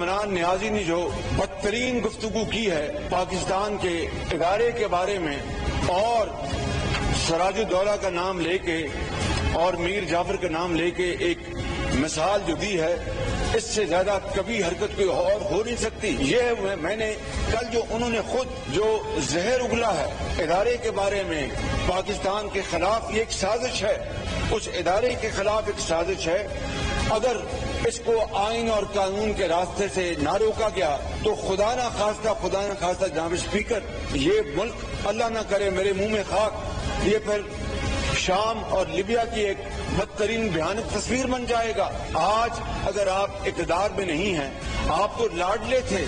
عمران نیازی نے جو بدترین گفتگو کی ہے پاکستان کے ادارے کے بارے میں اور سراج الدولہ کا نام لے کے اور میر جعفر کا نام لے کے ایک مثال جو دی ہے، اس سے زیادہ کبھی حرکت کوئی اور ہو نہیں سکتی۔ یہ میں نے کل جو انہوں نے خود جو زہر اگلا ہے ادارے کے بارے میں پاکستان کے خلاف، یہ ایک سازش ہے، اس ادارے کے خلاف ایک سازش ہے۔ اگر اس کو آئین اور قانون کے راستے سے نہ روکا گیا تو خدا نہ خواستہ جناب اسپیکر، یہ ملک اللہ نہ کرے میرے منہ میں خاک، یہ پھر شام اور لیبیا کی ایک بدترین بھیانک تصویر بن جائے گا۔ آج اگر آپ اقتدار میں نہیں ہیں، آپ تو لاڈلے تھے۔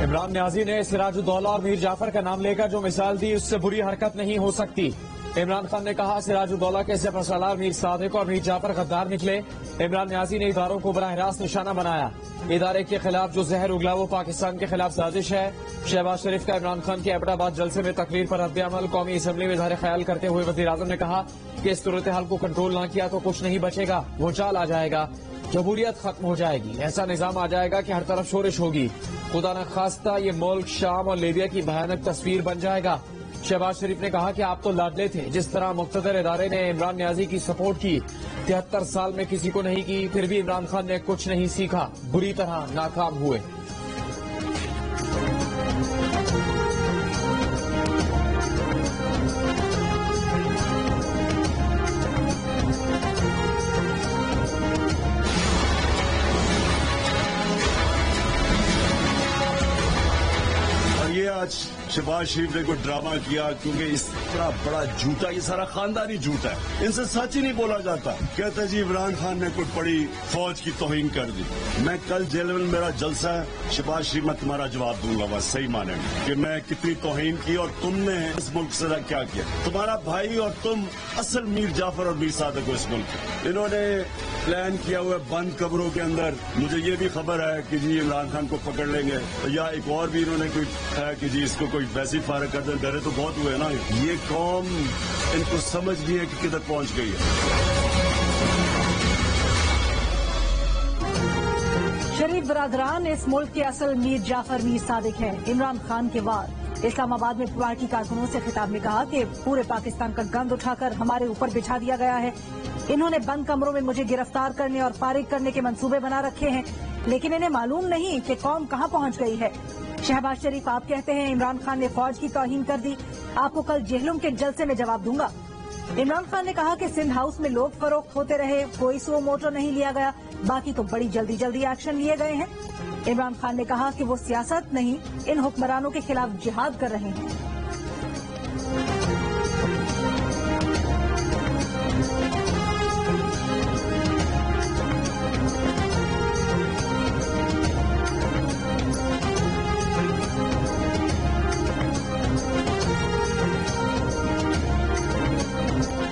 عمران نیازی نے سراج الدولہ اور میر جعفر کا نام لے کر جو مثال دی، اس سے بری حرکت نہیں ہو سکتی۔ عمران خان نے کہا سراج الدولہ کے سپہ سالار میر صادق اور میر جعفر غدار نکلے۔ عمران نیازی نے اداروں کو براہ راست نشانہ بنایا۔ ادارے کے خلاف جو زہر اگلا وہ پاکستان کے خلاف سازش ہے۔ شہباز شریف کا عمران خان کے ایبٹ آباد جلسے میں تقریر پر رد عمل، قومی اسمبلی میں اظہار خیال کرتے ہوئے وزیر اعظم نے کہا کہ اس صورتحال کو کنٹرول نہ کیا تو کچھ نہیں بچے گا، بھونچال آ جائے گا، جمہوریت ختم ہو جائے گی، ایسا نظام آ جائے گا کہ ہر طرف شورش ہوگی، خدا نہ خواستہ یہ ملک شام اور لیبیا کی بھیانک تصویر بن جائے گا۔ شہباز شریف نے کہا کہ آپ تو لاڈلے تھے، جس طرح مقتدر ادارے نے عمران نیازی کی سپورٹ کی 73 سال میں کسی کو نہیں کی، پھر بھی عمران خان نے کچھ نہیں سیکھا، بری طرح ناکام ہوئے۔ آج شہباز شریف نے کوئی ڈرامہ کیا کیونکہ اس طرح بڑا جھوٹا، یہ سارا خاندانی جھوٹا ہے، ان سے سچ ہی نہیں بولا جاتا۔ کہتا جی عمران خان نے کوئی بڑی فوج کی توہین کر دی۔ میں کل جیل میں میرا جلسہ ہے، شہباز شریف میں تمہارا جواب دوں گا بس صحیح معنی میں کہ میں کتنی توہین کی اور تم نے اس ملک سے کیا کیا۔ تمہارا بھائی اور تم اصل میر جعفر اور میر صادق کو اس ملک انہوں نے پلان کیا ہوا بند قبروں کے اندر۔ مجھے یہ بھی خبر ہے کہ جی عمران خان کو پکڑ لیں گے، یا ایک اور بھی انہوں نے کوئی ہے کہ جی اس کو کوئی ویسی فارغ کر دیں۔ ڈرے تو بہت ہوئے نا، یہ قوم ان کو سمجھ نہیں ہے کہ کدھر پہنچ گئی ہے۔ شریف برادران اس ملک کے اصل میر جعفر میر صادق ہیں۔ عمران خان کے وار اسلام آباد میں پارٹی کارکنوں سے خطاب میں کہا کہ پورے پاکستان کا گند اٹھا کر ہمارے اوپر بچھا دیا گیا ہے۔ انہوں نے بند کمروں میں مجھے گرفتار کرنے اور فارغ کرنے کے منصوبے بنا رکھے ہیں، لیکن انہیں معلوم نہیں کہ قوم کہاں پہنچ گئی ہے۔ شہباز شریف آپ کہتے ہیں عمران خان نے فوج کی توہین کر دی، آپ کو کل جہلم کے جلسے میں جواب دوں گا۔ عمران خان نے کہا کہ سندھ ہاؤس میں لوگ فروخت ہوتے رہے، کوئی سو موٹو نہیں لیا گیا، باقی تو بڑی جلدی ایکشن لیے گئے ہیں۔ عمران خان نے کہا کہ وہ سیاست نہیں، ان حکمرانوں کے خلاف جہاد کر رہے ہیں۔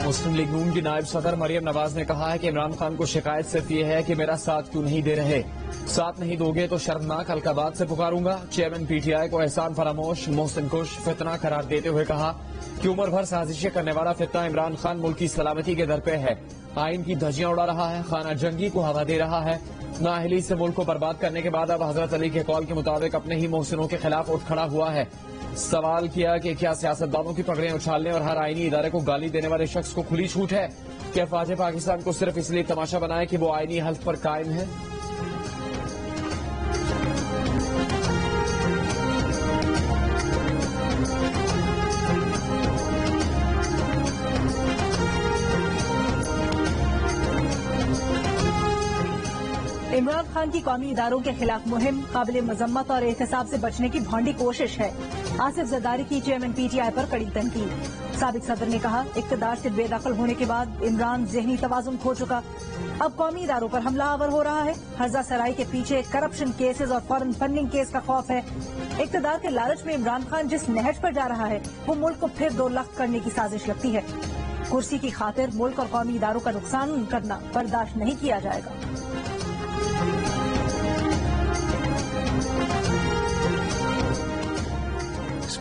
مسلم لیگ نون کی نائب صدر مریم نواز نے کہا ہے کہ عمران خان کو شکایت صرف یہ ہے کہ میرا ساتھ کیوں نہیں دے رہے، ساتھ نہیں دو گے تو شرمناک القابات سے پکاروں گا۔ چیئرمین پی ٹی آئی کو احسان فراموش، محسن کش، فتنہ قرار دیتے ہوئے کہا کہ عمر بھر سازشیں کرنے والا فتنہ عمران خان ملک کی سلامتی کے در پہ ہے، آئین کی دھجیاں اڑا رہا ہے، خانہ جنگی کو ہوا دے رہا ہے، نااہلی سے ملک کو برباد کرنے کے بعد اب حضرت علی کے قول کے مطابق اپنے ہی محسنوں کے خلاف اٹھ کھڑا ہوا ہے۔ سوال کیا کہ کیا سیاستدانوں کی پگڑیاں اچھالنے اور ہر آئینی ادارے کو گالی دینے والے شخص کو کھلی چھوٹ ہے؟ کیا فوج پاکستان کو صرف اس لیے تماشا بنائے کہ وہ آئینی حلف پر قائم ہے؟ عمران خان کی قومی اداروں کے خلاف مہم قابل مذمت اور احتساب سے بچنے کی بھونڈی کوشش ہے۔ آصف زرداری کی چیئرمین پی ٹی آئی پر کڑی تنقید۔ سابق صدر نے کہا اقتدار سے بے دخل ہونے کے بعد عمران ذہنی توازن کھو چکا، اب قومی اداروں پر حملہ آور ہو رہا ہے۔ ہرزہ سرائی کے پیچھے کرپشن کیسز اور فارن فنڈنگ کیس کا خوف ہے۔ اقتدار کے لالچ میں عمران خان جس نہج پر جا رہا ہے وہ ملک کو پھر دو لخت کرنے کی سازش لگتی ہے۔ کرسی کی خاطر ملک اور قومی اداروں کا نقصان کرنا برداشت نہیں کیا جائے گا۔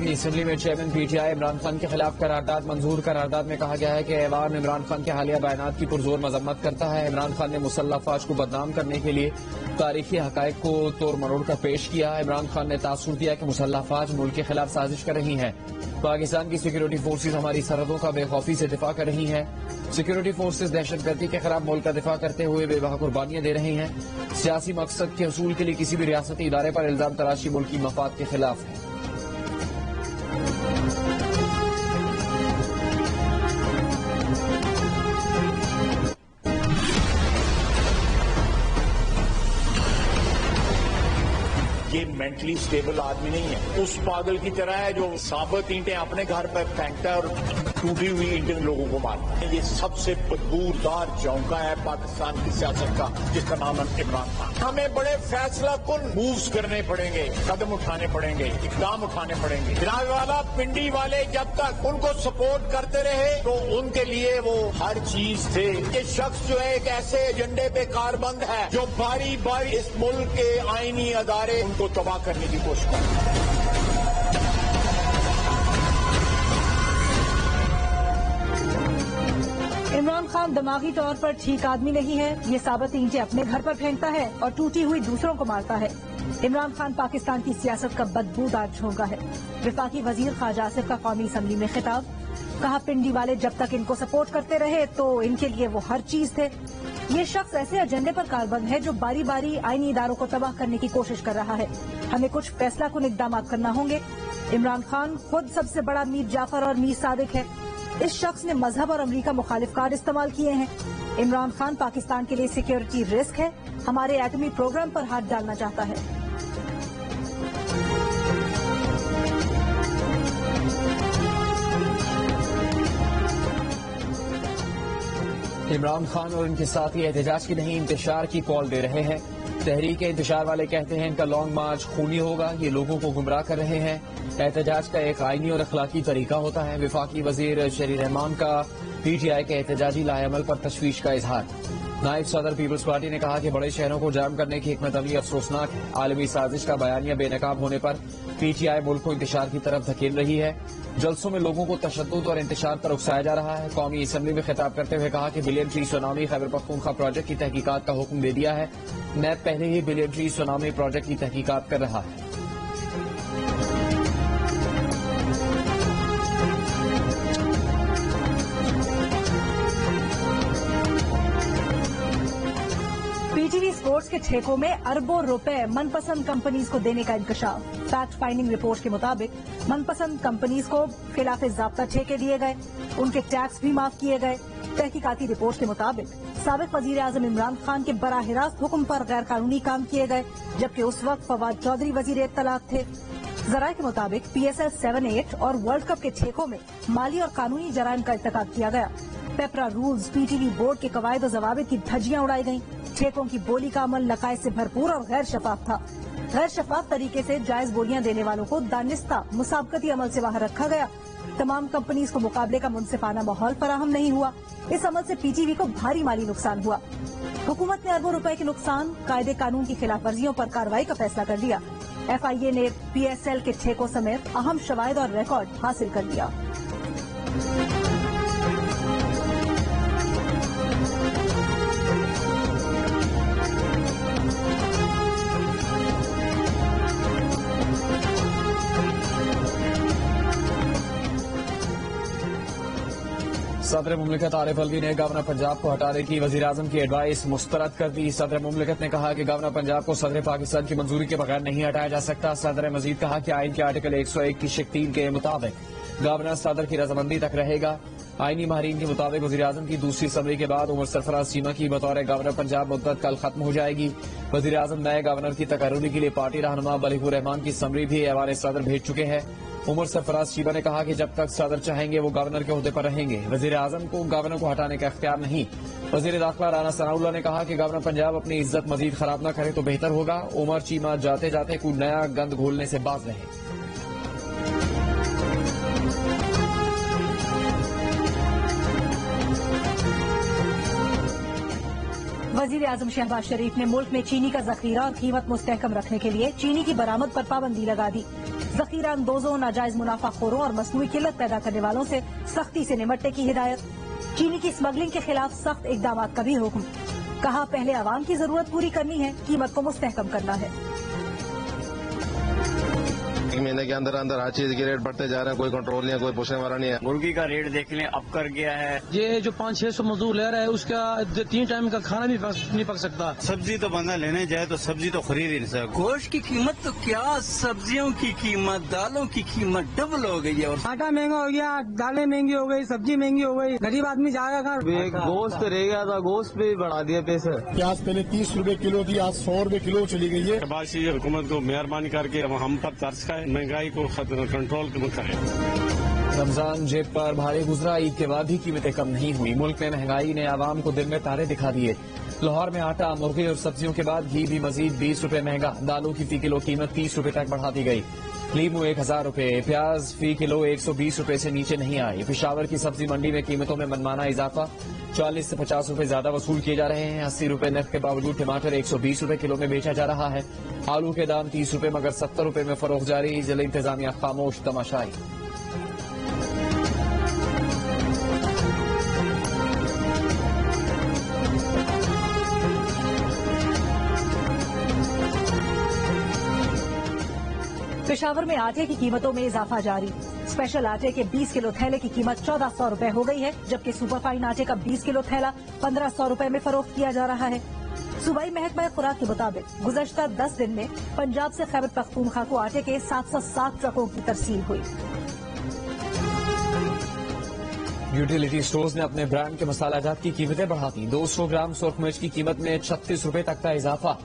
قومی اسمبلی میں chairman P T I Imran Khan کے خلاف قرارداد منظور. قرارداد میں کہا گیا ہے کہ ایوان عمران خان کے حالیہ بیانات کی پرزور مذمت کرتا ہے. عمران خان نے مسلح افواج کو بدنام کرنے کے لیے تاریخی حقائق کو توڑ مروڑ کر پیش کیا. عمران خان نے تاثر دیا کہ مسلح افواج ملک کے خلاف سازش کر رہی ہیں. پاکستان کی سیکورٹی فورسز ہماری سرحدوں کا بے خوفی سے دفاع کر رہی ہیں. سیکورٹی فورسز دہشت گردی کے خلاف ملک کا دفاع کرتے ہوئے بے بہا قربانیاں دے رہی ہیں. سیاسی مقصد کے حصول کے لیے کسی بھی ریاستی ادارے پر الزام تراشی ملکی مفاد کے خلاف ہے. یہ مینٹلی سٹیبل آدمی نہیں ہے. اس پاگل کی طرح ہے جو ثابت اینٹیں اپنے گھر پر پھینکتا ہے اور ٹوٹی ہوئی اینٹیں لوگوں کو مارتا ہے. یہ سب سے بدبودار جھونکا ہے پاکستان کی سیاست کا جس کا نام ہے عمران خان. ہمیں بڑے فیصلہ کن مووز کرنے پڑیں گے, قدم اٹھانے پڑیں گے, اقدام اٹھانے پڑیں گے. جناب والا پنڈی والے جب تک ان کو سپورٹ کرتے رہے تو ان کے لیے وہ ہر چیز تھے. یہ شخص جو ہے ایک ایسے ایجنڈے پہ کاربند ہے جو باری باری اس ملک کے آئینی ادارے ان کو تباہ کرنے کی کوشش کرتے ہیں. عمران خان دماغی طور پر ٹھیک آدمی نہیں ہے. یہ ثابت اینٹیں اپنے گھر پر پھینکتا ہے اور ٹوٹی ہوئی دوسروں کو مارتا ہے. عمران خان پاکستان کی سیاست کا بدبودار جھونکا ہے. وفاقی وزیر خواجہ آصف کا قومی اسمبلی میں خطاب. کہا پنڈی والے جب تک ان کو سپورٹ کرتے رہے تو ان کے لیے وہ ہر چیز تھے. یہ شخص ایسے ایجنڈے پر کاربند ہے جو باری باری آئینی اداروں کو تباہ کرنے کی کوشش کر رہا ہے. ہمیں کچھ فیصلہ کن اقدامات کرنا ہوں گے. عمران خان خود سب سے بڑا میر جعفر اور میر صادق ہے. اس شخص نے مذہب اور امریکہ مخالف کارڈ استعمال کیے ہیں. عمران خان پاکستان کے لیے سیکیورٹی رسک ہے. ہمارے ایٹمی پروگرام پر ہاتھ ڈالنا چاہتا ہے. عمران خان اور ان کے ساتھی احتجاج کی نہیں انتشار کی کال دے رہے ہیں. تحریک انتشار والے کہتے ہیں ان کا لانگ مارچ خونی ہوگا. یہ لوگوں کو گمراہ کر رہے ہیں. احتجاج کا ایک آئینی اور اخلاقی طریقہ ہوتا ہے. وفاقی وزیر شری رحمان کا پی ٹی آئی کے احتجاجی لائے عمل پر تشویش کا اظہار. نائب صدر پیپلز پارٹی نے کہا کہ بڑے شہروں کو جام کرنے کی حکمت عملی افسوسناک ہے. عالمی سازش کا بیانیہ بے نقاب ہونے پر پی ٹی آئی ملک کو انتشار کی طرف دھکیل رہی ہے. جلسوں میں لوگوں کو تشدد اور انتشار پر اکسایا جا رہا ہے. قومی اسمبلی میں خطاب کرتے ہوئے کہا کہ billion tree tsunami Khyber Pakhtunkhwa project کی تحقیقات کا حکم دے دیا ہے. نیب پہلے ہی بلین ٹری سونامی پروجیکٹ کی تحقیقات کر رہا ہے. پی ٹی وی اسپورٹس کے ٹھیکوں میں اربوں روپے من پسند کمپنیز کو دینے کا انکشاف. فیکٹ فائنڈنگ رپورٹ کے مطابق من پسند کمپنیز کو خلاف ضابطہ ٹھیکے دیے گئے. ان کے ٹیکس بھی معاف کیے گئے. تحقیقاتی رپورٹ کے مطابق سابق وزیر اعظم عمران خان کے براہ راست حکم پر غیر قانونی کام کیے گئے جبکہ اس وقت فواد چودھری وزیر اطلاعات تھے. ذرائع کے مطابق پی ایس ایل 7-8 اور ورلڈ کپ کے ٹھیکوں میں مالی اور قانونی جرائم کا ارتکاب کیا گیا. PEPRA rules P T V board کے قواعد و ضوابط کی دھجیاں اڑائی گئیں. ٹھیکوں کی بولی کا عمل نقائص سے بھرپور اور غیر شفاف تھا. غیر شفاف طریقے سے جائز بولیاں دینے والوں کو دانستہ مسابقتی عمل سے باہر رکھا گیا. تمام کمپنیز کو مقابلے کا منصفانہ ماحول فراہم نہیں ہوا. اس عمل سے پی ٹی وی کو بھاری مالی نقصان ہوا. حکومت نے اربوں روپے کے نقصان قاعدے قانون کی خلاف ورزیوں پر کارروائی کا فیصلہ کر لیا. ایف آئی اے نے پی ایس ایل کے ٹھیکوں سمیت اہم شواہد اور ریکارڈ حاصل کر لیا. صدر مملکت عارف الوی نے گورنر پنجاب کو ہٹانے کی وزیراعظم کی ایڈوائس مسترد کر دی. صدر مملکت نے کہا کہ گورنر پنجاب کو صدر پاکستان کی منظوری کے بغیر نہیں ہٹایا جا سکتا. صدر نے مزید کہا کہ آئین کے آرٹیکل 101 کی شق 3 کے مطابق گورنر صدر کی رضامندی تک رہے گا. آئینی ماہرین کے مطابق وزیراعظم کی دوسری اسمبلی کے بعد عمر سرفراز چیمہ کی بطور گورنر پنجاب مدت کل ختم ہو جائے گی. وزیراعظم نئے گورنر کی تقرری کے لیے پارٹی رہنما بلیغ الرحمان کی سمری بھی ایوان صدر بھیج چکے ہیں. عمر سرفراز چیمہ نے کہا کہ جب تک صدر چاہیں گے وہ گورنر کے عہدے پر رہیں گے. وزیر اعظم کو گورنر کو ہٹانے کا اختیار نہیں. وزیر داخلہ رانا ثناء اللہ نے کہا کہ گورنر پنجاب اپنی عزت مزید خراب نہ کرے تو بہتر ہوگا. عمر چیمہ جاتے جاتے کوئی نیا گند گھولنے سے باز رہے. وزیر اعظم شہباز شریف نے ملک میں چینی کا ذخیرہ اور قیمت مستحکم رکھنے کے لیے چینی کی برآمد پر پابندی لگا دی. ذخیرہ اندوزوں، ناجائز منافع خوروں اور مصنوعی قلت پیدا کرنے والوں سے سختی سے نمٹنے کی ہدایت۔ چینی کی اسمگلنگ کے خلاف سخت اقدامات کا بھی حکم۔ کہا پہلے عوام کی ضرورت پوری کرنی ہے، قیمت کو مستحکم کرنا ہے۔ ایک مہینے کے اندر اندر ہر چیز کے ریٹ بڑھتے جا رہے ہیں، کوئی کنٹرول نہیں ہے، کوئی پوچھنے والا نہیں ہے۔ مرغی کا ریٹ دیکھ لیں اب کر گیا ہے۔ یہ جو 500-600 مزدور لے رہا ہے اس کا 3 ٹائم کا کھانا بھی نہیں پک سکتا۔ سبزی تو بندہ لینے جائے تو سبزی تو خرید ہی نہیں سکتا۔ گوشت کی قیمت تو کیا، سبزیوں کی قیمت، دالوں کی قیمت ڈبل ہو گئی ہے، اور آٹا مہنگا ہو گیا، دالیں مہنگی ہو گئی، سبزی مہنگی ہو گئی، غریب آدمی جائے گا کہاں؟ گوشت رہ گیا تھا، گوشت پہ بڑھا دیا پیسے۔ پیاز پہلے 30 روپے کلو تھی، آج 100 روپے کلو چلی گئی ہے۔ شہباز حکومت کو مہربانی کر کے ہم پر ترس کھائے، مہنگائی کو کنٹرول کرے۔ رمضان جیب پر بھاری گزرا، عید کے بعد بھی قیمتیں کم نہیں ہوئی۔ ملک میں مہنگائی نے عوام کو دن میں تارے دکھا دیے۔ لاہور میں آٹا، مرغی اور سبزیوں کے بعد گھی بھی مزید 20 روپے مہنگا۔ دالوں کی فی کلو قیمت 30 روپے تک بڑھا دی گئی۔ لیمو 1000 روپے، پیاز فی کلو 120 روپے سے نیچے نہیں آئی۔ پشاور کی سبزی منڈی میں قیمتوں میں منمانا اضافہ، 40 سے 50 روپے زیادہ وصول کیے جا رہے ہیں۔ 80 روپے نرخ کے باوجود ٹماٹر 120 روپے کلو میں بیچا جا رہا ہے۔ آلو کے دام 30 روپے مگر 70 روپے میں فروخت جاری۔ ضلع انتظامیہ خاموش تماشائی۔ پشاور میں آٹے کی قیمتوں میں اضافہ جاری۔ اسپیشل آٹے کے 20 کلو تھیلے کی قیمت 1400 روپے ہو گئی ہے، جبکہ سپر فائن آٹے کا 20 کلو تھیلا 1500 روپے میں فروخت کیا جا رہا ہے۔ صوبائی محکمہ خوراک کے مطابق گزشتہ 10 دن میں پنجاب سے خیبر پختونخوا کو آٹے کے 707 ٹرکوں کی ترسیل ہوئی۔ یوٹیلیٹی سٹورز نے اپنے برانڈ کے مسالہ جات کی قیمتیں بڑھا دی۔ 200 گرام سرخ مرچ کی قیمت میں 36 روپے تک کا اضافہ۔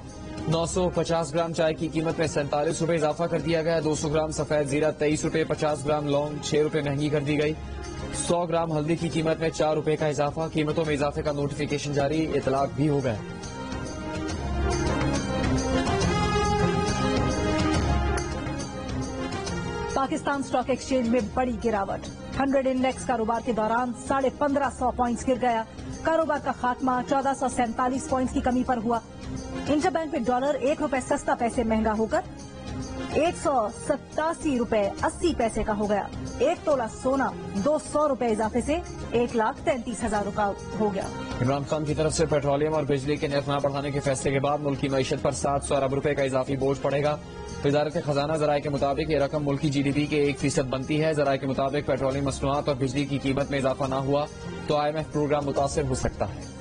950 گرام چائے کی قیمت میں 47 روپے اضافہ کر دیا گیا۔ 200 گرام سفید زیرہ 23 روپے، 50 گرام لونگ 6 روپے مہنگی کر دی گئی۔ 100 گرام ہلدی کی قیمت میں 4 روپے کا اضافہ۔ قیمتوں میں اضافے کا نوٹیفیکیشن جاری، اطلاق بھی ہو گئے۔ پاکستان اسٹاک ایکسچینج میں بڑی گراوٹ۔ 100 انڈیکس کاروبار کے دوران 1550 پوائنٹس گر گیا۔ کاروبار کا خاتمہ 1447 پوائنٹس کی کمی پر ہوا۔ انٹر بینک میں ڈالر 1 روپے سستا پیسے مہنگا ہو کر 187 روپے 80 پیسے کا ہو گیا۔ 1 تولہ سونا 200 روپے اضافے سے 1,33,000 کا ہو گیا۔ عمران خان کی طرف سے پیٹرولیم اور بجلی کے نرخ نہ بڑھانے کے فیصلے کے بعد ملکی معیشت پر 700 ارب روپے کا اضافی بوجھ پڑے گا۔ وزارت خزانہ ذرائع کے مطابق یہ رقم ملکی جی ڈی پی کے 1% بنتی ہے۔ ذرائع کے مطابق پیٹرولیم مصنوعات اور بجلی کی قیمت میں اضافہ نہ ہوا تو IMF پروگرام متاثر ہو سکتا ہے۔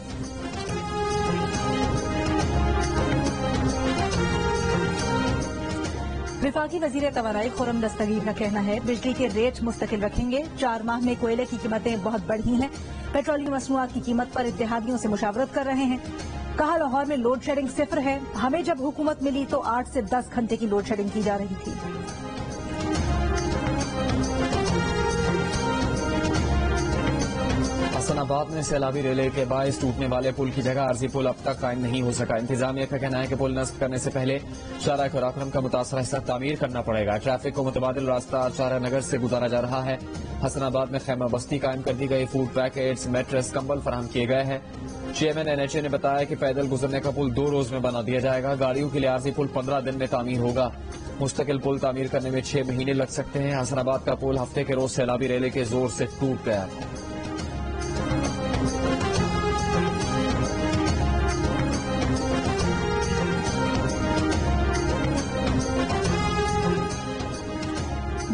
وفاقی وزیر توانائی خرم دستگیر کا کہنا ہے بجلی کے ریٹ مستقل رکھیں گے۔ 4 ماہ میں کوئلے کی قیمتیں بہت بڑھی ہیں۔ پیٹرولیم مصنوعات کی قیمت پر اتحادیوں سے مشاورت کر رہے ہیں۔ کہا لاہور میں لوڈ شیڈنگ 0 ہے۔ ہمیں جب حکومت ملی تو 8 سے 10 گھنٹے کی لوڈ شیڈنگ کی جا رہی تھی۔ حسن آباد میں سیلابی ریلے کے باعث ٹوٹنے والے پل کی جگہ عارضی پل اب تک قائم نہیں ہو سکا۔ انتظامیہ کا کہنا ہے کہ پل نصب کرنے سے پہلے شارع قراقرم کا متاثرہ حصہ تعمیر کرنا پڑے گا۔ ٹریفک کو متبادل راستہ شارع نگر سے گزارا جا رہا ہے۔ حسن آباد میں خیمہ بستی قائم کر دی گئی، فوڈ پیکٹس، میٹرس، کمبل فراہم کیے گئے ہیں۔ چیئرمین NHA نے بتایا کہ پیدل گزرنے کا پل 2 روز میں بنا دیا جائے گا۔ گاڑیوں کے لیے عارضی پل 15 دن میں تعمیر ہوگا۔ مستقل پل تعمیر کرنے میں 6 مہینے لگ سکتے ہیں۔ حسن آباد کا پل ہفتے کے روز سیلابی ریلے کے زور سے ٹوٹ گیا تھا۔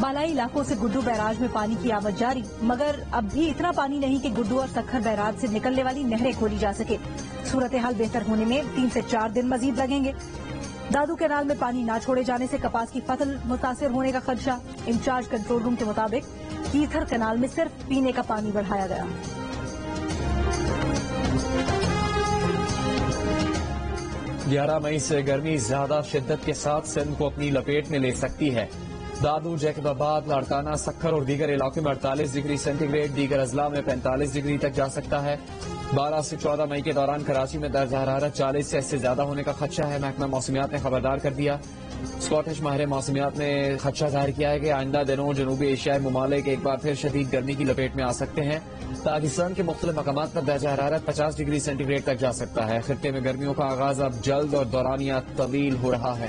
بالائی علاقوں سے گڈو بیراج میں پانی کی آمد جاری، مگر اب بھی اتنا پانی نہیں کہ گڈو اور سکھر بیراج سے نکلنے والی نہریں کھولی جا سکے۔ صورتحال بہتر ہونے میں 3 سے 4 دن مزید لگیں گے۔ دادو کینال میں پانی نہ چھوڑے جانے سے کپاس کی فصل متاثر ہونے کا خدشہ۔ انچارج کنٹرول روم کے مطابق کیتھر کینال میں صرف پینے کا پانی بڑھایا گیا۔ 11 مئی سے گرمی زیادہ شدت کے ساتھ سندھ کو اپنی لپیٹ میں لے سکتی ہے۔ دادو، جیکب آباد، لاڑکانہ، سکھر اور دیگر علاقوں میں 48 ڈگری سینٹی گریڈ، دیگر اضلاع میں 45 ڈگری تک جا سکتا ہے۔ 12 سے 14 مئی کے دوران کراچی میں درجہ حرارت 40 سے 80 سے زیادہ ہونے کا خدشہ ہے۔ محکمہ موسمیات نے خبردار کر دیا۔ اسکاٹش ماہر موسمیات نے خدشہ ظاہر کیا ہے کہ آئندہ دنوں جنوبی ایشیائی ممالک ایک بار پھر شدید گرمی کی لپیٹ میں آ سکتے ہیں۔ پاکستان کے مختلف مقامات پر درجہ حرارت 50 ڈگری سینٹی گریڈ تک جا سکتا ہے۔ خطے میں گرمیوں کا آغاز اب جلد اور دورانیہ طویل ہو رہا ہے۔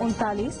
39,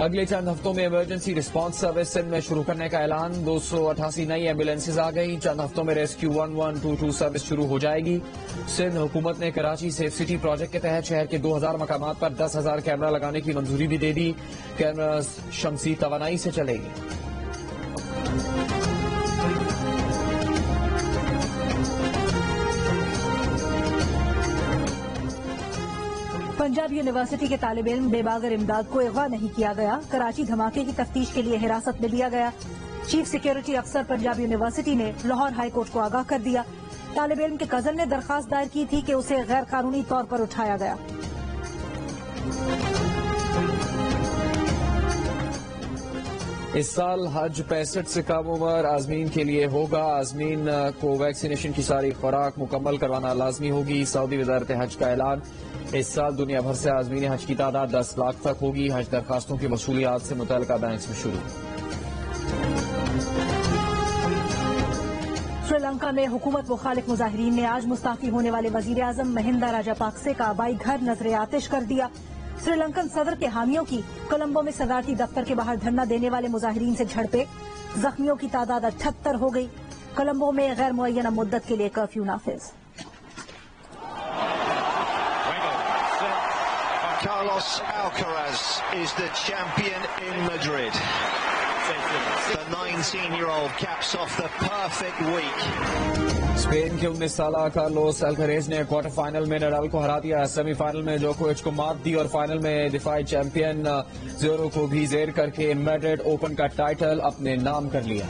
اگلے چند ہفتوں میں ایمرجنسی رسپانس سروس سندھ میں شروع کرنے کا اعلان 288 نئی ایمبولینسز آ گئی. چند ہفتوں میں ریسکیو 1122 سروس شروع ہو جائے گی. سندھ حکومت نے کراچی سیف سٹی پروجیکٹ کے تحت شہر کے 2000 مقامات پر 10,000 کیمرہ لگانے کی منظوری بھی دے دی. کیمراز شمسی توانائی سے چلے گی. پنجاب یونیورسٹی کے طالب علم بے باگر امداد کو اغوا نہیں کیا گیا. کراچی دھماکے کی تفتیش کے لیے حراست میں لیا گیا. چیف سیکیورٹی افسر پنجاب یونیورسٹی نے لاہور ہائی کورٹ کو آگاہ کر دیا. طالب علم کے کزن نے درخواست دائر کی تھی کہ اسے غیر قانونی طور پر اٹھایا گیا. اس سال حج 65 سے کم عمر عازمین کے لیے ہوگا. عازمین کو ویکسینیشن کی ساری خوراک مکمل کروانا لازمی ہوگی. سعودی وزارت حج کا اعلان. اس سال دنیا بھر سے عازمین حج کی تعداد 10 لاکھ تک ہوگی. حج درخواستوں کی وصولیات سے متعلقہ بینکس میں شروع. سری لنکا میں حکومت مخالف مظاہرین نے آج مستعفی ہونے والے وزیر اعظم مہندا راجا پاکسے کا آبائی گھر نظر آتش کر دیا. سری لنکن صدر کے حامیوں کی کولمبو میں صدارتی دفتر کے باہر دھرنا دینے والے مظاہرین سے جھڑپیں. زخمیوں کی تعداد 78 ہو گئی. کولمبو میں غیر معینہ مدت کے لیے کرفیو نافذ. Carlos Alcaraz is the champion in Madrid. The 19-year-old caps off the perfect week. Spain کے 19 سالہ کارلوس الکریز نے کوارٹر فائنل میں نڈال کو ہرا دیا. سیمی فائنل میں جوکووچ کو مات دی اور فائنل میں دفاعی چیمپئن زیورو کو بھی زیر کر کے میڈرڈ اوپن کا ٹائٹل اپنے نام کر لیا.